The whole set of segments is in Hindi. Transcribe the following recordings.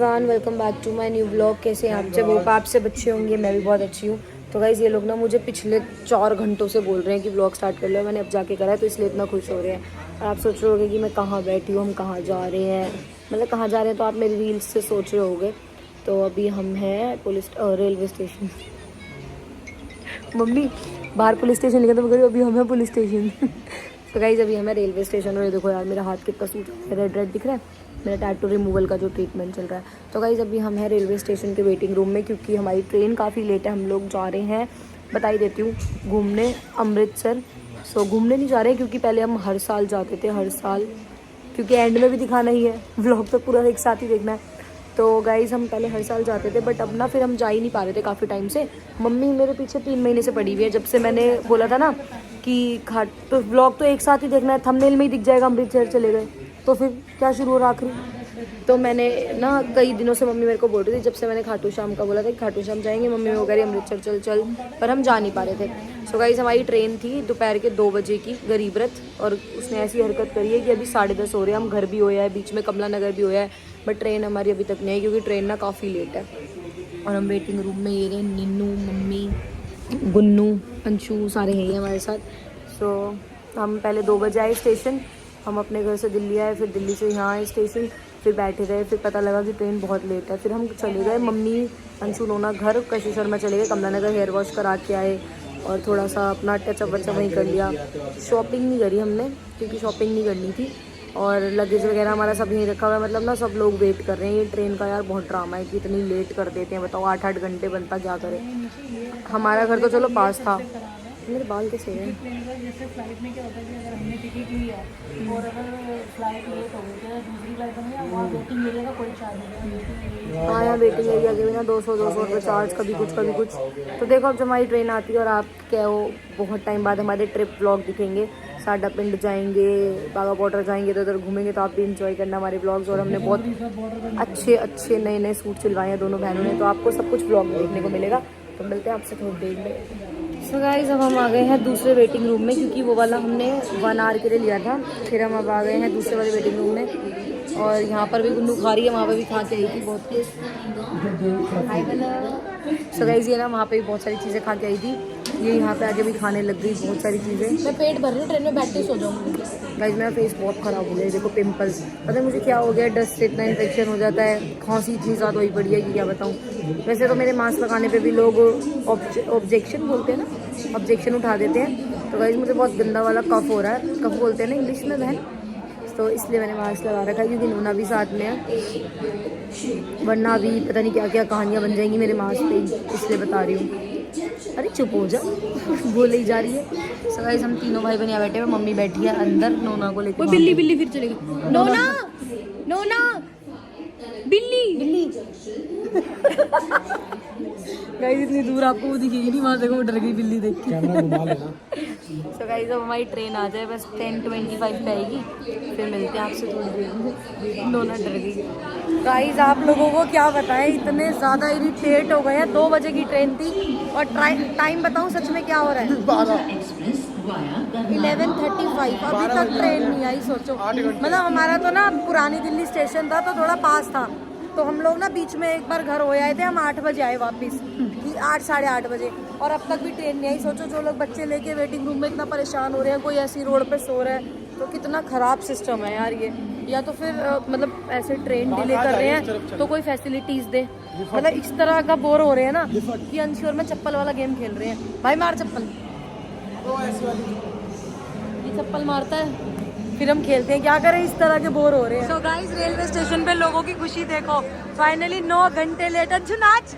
Everyone, welcome back to my new blog. कैसे हैं आप? जब होप आप सब अच्छे होंगे, मैं भी बहुत अच्छी हूँ। तो गाइज़ ये लोग ना मुझे पिछले 4 घंटों से बोल रहे हैं कि ब्लॉग स्टार्ट कर लो। मैंने अब जाके करा है तो इसलिए इतना खुश हो रहे हैं। और आप सोच रहे होगे कि मैं कहाँ बैठी हूँ, हम कहाँ जा रहे हैं, मतलब कहाँ जा रहे हैं, तो आप मेरी रील्स से सोच रहे होगे। तो अभी हम हैं रेलवे स्टेशन। मम्मी बाहर पुलिस स्टेशन लिखा, तो मैं कह रही हूँ अभी हम हैं पुलिस स्टेशन। तो गाइज़ अभी हमें रेलवे स्टेशन, और ये देखो यार मेरा हाथ कितना सूट रेड रेड दिख रहा है, मेरा टैटू रिमूवल का जो ट्रीटमेंट चल रहा है। तो गाइज़ अभी हम हैं रेलवे स्टेशन के वेटिंग रूम में, क्योंकि हमारी ट्रेन काफ़ी लेट है। हम लोग जा रहे हैं, बता ही देती हूँ, घूमने अमृतसर। सो घूमने नहीं जा रहे हैं, क्योंकि पहले हम हर साल जाते थे, हर साल, क्योंकि एंड में भी दिखाना ही है, व्लॉग तो पूरा एक साथ ही देखना है। तो गाइज़ हम पहले हर साल जाते थे, बट अब ना फिर हम जा ही नहीं पा रहे थे काफ़ी टाइम से। मम्मी मेरे पीछे 3 महीने से पड़ी हुई है, जब से मैंने बोला था ना कि तो व्लॉग तो एक साथ ही देखना है, थंबनेल में ही दिख जाएगा अमृतसर चले गए, तो फिर क्या शुरू हो रहा आखिरी। तो मैंने ना कई दिनों से, मम्मी मेरे को बोल रही थी, जब से मैंने खाटू श्याम का बोला था कि खाटू श्याम जाएंगे, मम्मी वो कह रही अमृतसर चल चल, पर हम जा नहीं पा रहे थे। सो गाइस हमारी ट्रेन थी दोपहर के 2 बजे की, गरीब रथ, और उसने ऐसी हरकत करी है कि अभी 10:30 हो रहे हैं। हम घर भी होया है, बीच में कमला नगर भी होया है, बट ट्रेन हमारी अभी तक नहीं आई, क्योंकि ट्रेन ना काफ़ी लेट है। और हम वेटिंग रूम में, ये रहे निन्नू, मम्मी, गुन्नू, अंशु, सारे हैं हमारे साथ। सो हम पहले 2 बजे आए स्टेशन, हम अपने घर से दिल्ली आए, फिर दिल्ली से यहाँ आए स्टेशन, फिर बैठे रहे, फिर पता लगा कि ट्रेन बहुत लेट है। फिर हम चले गए, मम्मी, अंशु, नोना घर कशिशर में चले गए, कमला नगर हेयर वॉश करा के आए, और थोड़ा सा अपना टचअप वचअप वहीं कर लिया। शॉपिंग नहीं करी हमने, क्योंकि शॉपिंग नहीं करनी थी, और लगेज वगैरह हमारा सब यहीं रखा हुआ है। मतलब ना सब लोग वेट कर रहे हैं। ये ट्रेन का यार बहुत ड्रामा है कि इतनी लेट कर देते हैं, बताओ 8-8 घंटे बनता क्या करे। हमारा घर तो चलो पास था। मेरे बाल कैसे हैं? जैसे फ्लाइट में क्या होता है कि अगर हमने टिकट ली है और अगर फ्लाइट लेट हो गई तो दूसरी फ्लाइट में वहाँ वेटिंग एरिया का कोई चार्ज नहीं है। हाँ, यहाँ वेटिंग एरिया के भी ना 200 रुपये चार्ज, कभी कुछ कभी कुछ। तो देखो अब जब हमारी ट्रेन आती है, और आप क्या हो, बहुत टाइम बाद हमारे ट्रिप व्लॉग दिखेंगे। साडा पिंड जाएंगे, बागा बॉर्डर जाएंगे, तो उधर घूमेंगे, तो आप भी इंजॉय करना हमारे ब्लॉग्स। और हमने बहुत अच्छे अच्छे नए नए सूट सिलवाए हैं दोनों बहनों ने, तो आपको सब कुछ ब्लॉग में देखने को मिलेगा। तो मिलते हैं आपसे थोड़ी देर में। सो गाइस अब हम आ गए हैं दूसरे वेटिंग रूम में, क्योंकि वो वाला हमने 1 आवर के लिए लिया था। फिर हम अब आ गए हैं दूसरे वाले वेटिंग रूम में, और यहाँ पर भी गुन्नू खा रही है, वहाँ पर भी खा के आई थी बहुत कुछ। सो गाइस ये ना वहाँ पे भी बहुत सारी चीज़ें खा के आई थी, ये यहाँ पे आके भी खाने लग गई बहुत सारी चीज़ें। मैं पेट भर रही हूँ, ट्रेन में बैठ के सो जाऊँगी। गाइस मेरा फेस बहुत ख़राब हो गया, देखो पिंपल्स, पता है मुझे क्या हो गया, डस्ट से इतना इन्फेक्शन हो जाता है, खांसी इतनी ज़्यादा हुई पड़ी है कि क्या बताऊँ। वैसे तो मेरे मास्क लगाने पे भी लोग ऑब्जेक्शन बोलते हैं ना, ऑब्जेक्शन उठा देते हैं। तो गाइस मुझे बहुत गंदा वाला कफ हो रहा है, कफ बोलते हैं ना इंग्लिश में बहन, तो इसलिए मैंने मास्क लगा रखा है, क्योंकि नोना भी साथ में है, वरना अभी पता नहीं क्या क्या कहानियाँ बन जाएंगी मेरे मास्क पे, इसलिए बता रही हूँ। अरे चुप हो जा, बोले ही जा रही है। सो गाइस हम तीनों भाई बहन यहाँ बैठे हुए, मम्मी बैठी है अंदर नोना को लेकर। बिल्ली बिल्ली फिर चलेगी। नोना नोना बिल्ली बिल्ली। गाइस इतनी दूर आपको वो दिखेगी नहीं, वहाँ से वो डर गई बिल्ली देख के। कैमरा घुमा लेना। सो गाइस अब हमारी ट्रेन आ जाए, बस 10:25 पे आएगी, फिर मिलते हैं आपसे थोड़ी देर में। दोनों डर गई। गाइस आप लोगों को क्या बताएं, इतने ज़्यादा इरिटेट हो गए हैं। 2 बजे की ट्रेन थी, और टाइम बताऊं सच में क्या हो रहा है, 11:35, अभी तक ट्रेन नहीं आई। सोचो, मतलब हमारा तो ना पुरानी दिल्ली स्टेशन था, तो थोड़ा पास था, तो हम लोग ना बीच में एक बार घर हो आए थे। हम 8 बजे आए वापस, कि 8 साढ़े 8 बजे, और अब तक भी ट्रेन नहीं आई। सोचो जो लोग बच्चे लेके वेटिंग रूम में इतना परेशान हो रहे हैं, कोई ऐसी रोड पे सो रहा है, तो कितना ख़राब सिस्टम है यार ये। या तो फिर मतलब ऐसे ट्रेन डिले कर रहे हैं तो कोई फैसिलिटीज़ दे, मतलब इस तरह का बोर हो रहे हैं ना कि अनश्योर में चप्पल वाला गेम खेल रहे हैं। भाई मार चप्पल, ये चप्पल मारता है, फिर हम खेलते हैं, क्या करें, इस तरह के बोर हो रहे हैं। सो गाइस रेलवे स्टेशन पे लोगों की खुशी देखो, फाइनली 9 घंटे लेट। अच्छू नाच,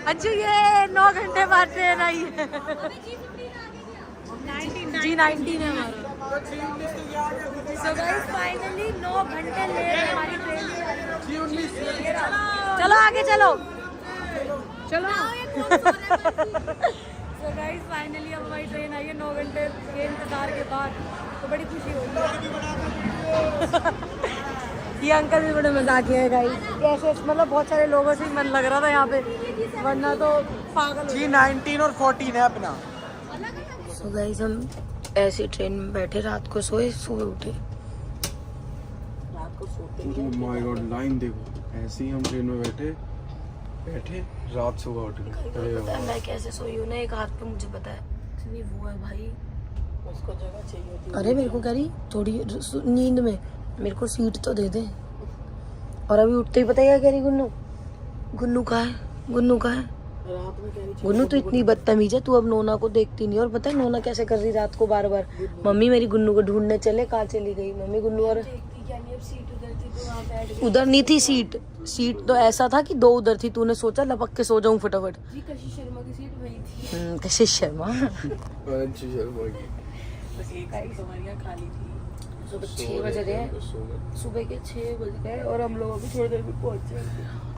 अच्छू ये 9 घंटे बाद ट्रेन आई है। G19 है हमारा। सो गाइस फाइनली 9 घंटे लेट हमारी ट्रेन। चलो आगे चलो चलो। सो गाइस फाइनली अब हमारी ट्रेन आई है 9 घंटे के इंतजार के बाद, तो बड़ी खुशी हो रही है। ये अंकल भी बड़े मजाकिया है गाइस, कैसे मतलब बहुत सारे लोगों से मन लग रहा था यहाँ पे, वरना तो पागल। G19 और 14 है अपना। सो गाइस हम ऐसे ट्रेन में बैठे, रात को सोए, सुबह उठे। माय गॉड लाइन देखो। ऐसे ही हम ट्रेन में बैठे रात सुबह उठ गए। अरे पता है मैं कैसे सोई हूँ ना, एक हाथ पे मुझे पता है इतनी वो है भाई, उसको जगह चाहिए होती है। अरे मेरे को कह रही थोड़ी नींद में मेरे को सीट तो दे दे, और अभी उठते ही पता है क्या कह रही, गुन्नू कहाँ है, गुन्नू कहाँ है। रात में कह रही गुन्नू तो इतनी बदतमीज है, तू अब नोना को देखती नहीं। और पता है नोना कैसे कर रही रात को बार बार, मम्मी मेरी गुन्नू को ढूंढने चले, कहाँ चली गई मम्मी गुन्नू। और देखती क्या नहीं, अब सीट उधर थी तो वहाँ बैठ गई। उधर नहीं थी सीट तो ऐसा था कि 2 उधर थी, तूने सोचा लपक के सो जाऊं फटाफट। जी कशिश शर्मा की सीट वही थी, कशिश शर्मा अंशु शर्मा की बस एक सीट हमारी यहाँ खाली थी। सुबह 6 बज रहे हैं, सुबह के 6 बज गए और हम लोग अभी थोड़ी देर में पहुंच जाएंगे।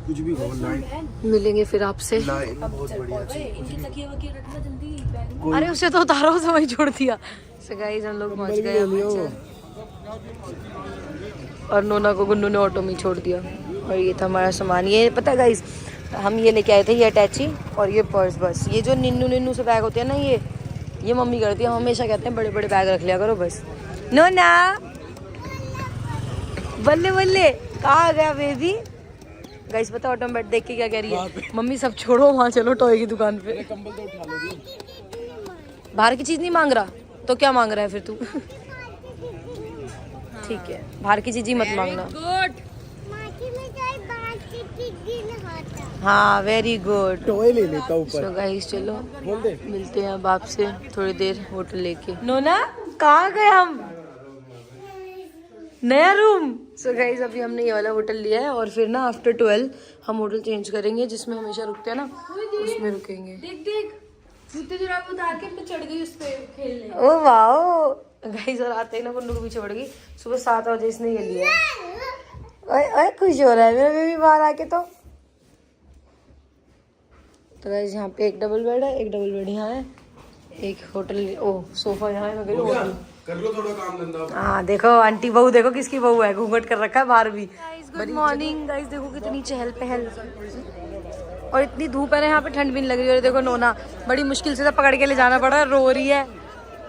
कुछ भी हो, लाइन मिलेंगे फिर आपसे। बहुत बढ़िया थी। इनकी तकिए वकिए रखना जल्दी बैग में। अरे उसे तो उतारो, उसे वही छोड़ दिया। So guys, हम लोग पहुंच गए और नोना को गुन्नू ने ऑटो में छोड़ दिया। और ये था हमारा सामान। ये पता है गाइस, हम ये लेके आए थे, ये अटैची और ये पर्स। बस ये जो निन्नू से बैग होते हैं ना, ये मम्मी करती है। हम हमेशा कहते हैं बड़े बड़े बैग रख लिया करो बस। नोना बल्ले बल्ले कहाँ गया बेबी। गाइस पता ऑटो में बैठ देख के क्या कह रही है, मम्मी सब छोड़ो वहाँ चलो टॉय की दुकान पे। कंबल तो उठा लो। बाहर की चीज नहीं मांग रहा तो क्या मांग रहा है फिर तू। ठीक है, बाहर की चीज ही मत मांगना। हाँ वेरी गुड। टॉय ले लेता ऊपर। सो गाइस चलो बोल दे। मिलते हैं अब आपसे थोड़ी देर होटल लेके। नोना कहाँ गए हम, नया रूम। सो गाइस अभी हमने ये वाला होटल लिया है और फिर ना आफ्टर 12 हम होटल चेंज करेंगे, जिसमें हमेशा रुकते हैं ना उसमें रुकेंगे। देख देख जूते जुराब उतार के मैं चढ़ गई उस पे खेलने। ओ वाओ गाइस, और आते ही ना गुन्नू के पीछे पड़ गई। सुबह 7 बजे इसने ये लिया। ओए ओए खुश हो रहा है मेरा बेबी बाहर आके। तो गाइस यहाँ पे एक डबल बेड है, एक डबल बेड यहाँ है, एक होटल सोफा यहाँ है। मैं कह रही हूँ होटल कर लो थोड़ा काम धंधा। हाँ देखो आंटी बहू, देखो किसकी बहू है, घूंघट कर रखा है बाहर भी। गुड मॉर्निंग गाइस, देखो कितनी चहल पहल और इतनी धूप है ना, यहाँ पे ठंड भी नहीं लग रही है। और देखो नोना बड़ी मुश्किल से पकड़ के ले जाना पड़ा, रो रही है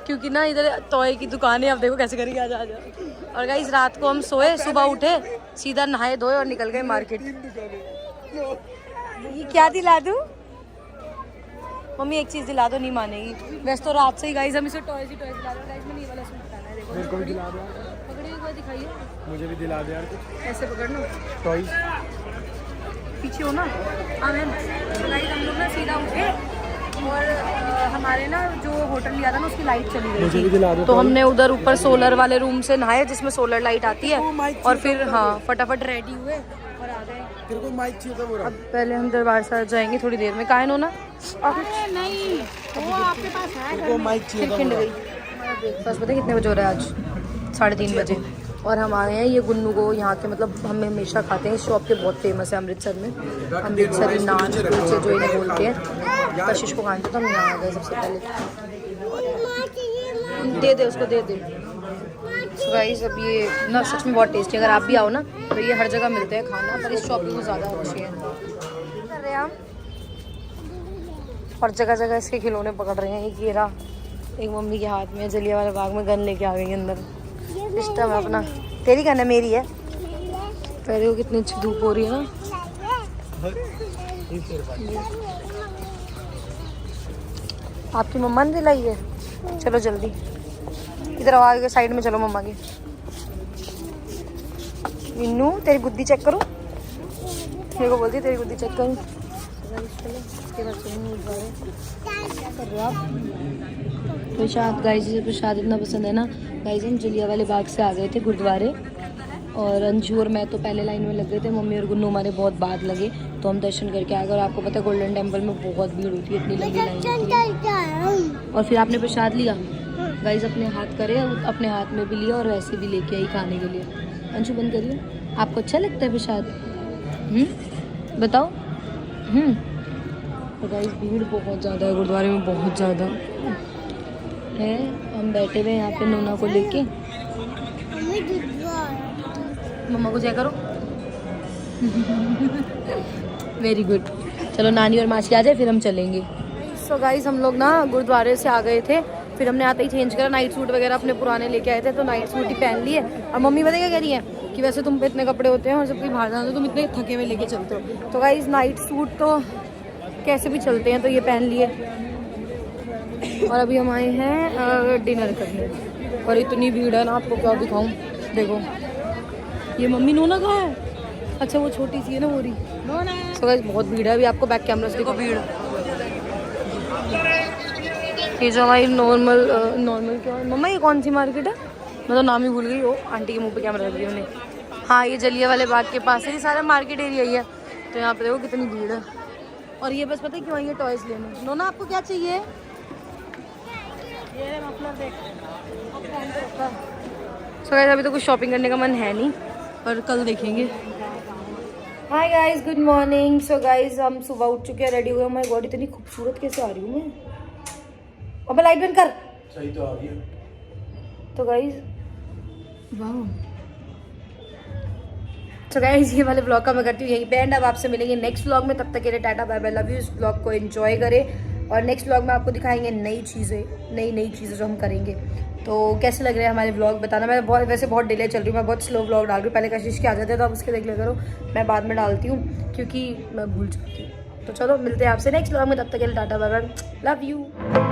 क्योंकि ना इधर टॉय की दुकान है। अब देखो कैसे करेगी, आ जा। और गाइस रात को हम सोए, सुबह उठे सीधा नहाए धोए और निकल गए मार्केट। ये क्या दिला दूं मम्मी, एक चीज दिला दो, नहीं मानेगी। वैसे तो रात से ही गाइस हम इसे टॉयज दिला रहे हैं। गाइस मैंने ये वाला सूट पहना है, देखो मेरे को भी दिला दो। पकड़िए एक बार दिखाइए, मुझे भी दिला दे यार कुछ। ऐसे पकड़ना, टॉय पीछे हो ना। हाँ मैम। तो गाइस हम लोग ना सीधा उठे और हमारे ना जो होटल लिया था ना उसकी लाइट चली मुझे भी गई दिला थी, दो। तो हमने उधर ऊपर सोलर वाले रूम से नहाए जिसमें सोलर लाइट आती है। और फिर हाँ फटाफट रेडी हुए और आ गए। तेरे को माइक चाहिए था पूरा। अब पहले हम दरबार साहब जाएंगे थोड़ी देर में। काहे ना नहीं वो आपके पास है। तेरे को माइक चाहिए था खिंड पूरा। गई। हमारा ब्रेकफास्ट पता है कितने बजे हो रहा है आज, 3:30 बजे। और हम आए हैं ये गुन्नू को यहाँ के, मतलब हम हमेशा खाते हैं, इस शॉप के बहुत फेमस है अमृतसर में, अमृतसरी नान कुलचे जो इन्हें बोलते हैं। कशिश को खाने तो हम यहाँ आ गए सबसे पहले। दे दे उसको, दे दे। So guys, अब ये ना सच में बहुत टेस्टी है। अगर आप भी आओ ना तो ये हर जगह मिलते हैं खाना, पर इस शॉप की कुछ ज़्यादा अच्छी है। कर रहे हैं हम और जगह जगह इसके खिलौने पकड़ रहे हैं। एक ये रहा, एक मम्मी के हाथ में जलियांवाला बाग में गन लेके आ गई अंदर। सिस्टम है अपना। तेरी गन है मेरी है। पहले वो कितनी अच्छी धूप हो रही है ना। आपकी मम्मा ने दिलाई है, चलो जल्दी इधर आवाज के साइड में चलो मम्मा की। मिन्नू तेरी गुद्दी चेक करूं, मेरे को बोलती है तेरी गुद्दी चेक करूं। प्रसाद गाइस, प्रसाद इतना पसंद है ना गाइस। हम जलियांवाले बाग से आ गए थे गुरुद्वारे और अंजू और मैं तो पहले लाइन में लग गए थे। मम्मी और गुन्नू हमारे बहुत बाद लगे तो हम दर्शन करके आ गए। और आपको पता है गोल्डन टेम्पल में बहुत भीड़ होती है, इतनी लंबी लाइन होती है। और फिर आपने प्रसाद लिया गाइस, अपने हाथ करे, अपने हाथ में भी लिया और वैसे भी लेके आई खाने के लिए। अंशु बंद करिए। आपको अच्छा लगता है प्रसाद? बताओ। तो गाइस भीड़ बहुत ज़्यादा है गुरुद्वारे में, बहुत ज़्यादा है। हम बैठे हुए यहाँ पे नोना को लेके। मम्मा को जय करो। Very good. चलो नानी और मासी आ जाए फिर हम चलेंगे। सो गाइस हम लोग ना गुरुद्वारे से आ गए थे फिर हमने आते ही चेंज करा, नाइट सूट वगैरह अपने पुराने लेके आए थे तो नाइट सूट ही पहन लिए। और मम्मी पता क्या कह रही है कि वैसे तुम पे इतने कपड़े होते हैं और जब कोई बाहर जाते हो तुम इतने थके हुए लेके चलते हो। तो गाइस नाइट सूट तो कैसे भी चलते हैं तो ये पहन लिए। और अभी हम आए हैं डिनर करने और इतनी भीड़ है ना, आपको क्या दिखाऊं। देखो ये मम्मी नोना कहाँ है? अच्छा वो छोटी सी है ना वो रही। सो गाइस बहुत भीड़ है, अभी आपको बैक कैमरा से देखो भीड़। ये जो हमारी नॉर्मल क्या है मम्मा, ये कौन सी मार्केट है? मैं तो नाम ही भूल गई। वो आंटी के मुंह पे कैमरा रख दिया उन्हें। हाँ ये जलियांवाले बाग के पास है, ये सारा मार्केट एरिया ही है। तो यहाँ पे देखो कितनी भीड़ है। और ये बस पता है क्यों आई है टॉयज लेने। नोना आपको क्या चाहिए? ये मफलर देख। सो गाइस अभी तो कुछ शॉपिंग करने का मन है नहीं, पर कल देखेंगे। Hi guys, good morning. So guys हम सुबह उठ चुके हैं, रेडी हुए। माय गॉड इतनी खूबसूरत कैसे आ रही हूँ मैं। अबे लाइट बंद कर। सही तो आ रही है। तो गाइस वाह। तो गाइस ये वाले ब्लॉग का मैं करती हूँ यहीं पे एंड। अब आपसे मिलेंगे नेक्स्ट ब्लॉग में, तब तक के लिए tata bye bye, love you. इस ब्लॉग को एंजॉय करें और नेक्स्ट ब्लॉग में आपको दिखाएंगे नई चीज़ें जो हम करेंगे। तो कैसे लग रहे हैं हमारे व्लॉग बताना। मैं वैसे बहुत डिले चल रही हूँ, मैं बहुत स्लो व्लॉग डाल रही हूँ। पहले कशिश के आ जाते हैं तो आप उसके देख लिया करो, मैं बाद में डालती हूँ क्योंकि मैं भूल जाती हूँ। तो चलो मिलते हैं आपसे नेक्स्ट व्लॉग में, तब तक के लिए tata bye bye, love you.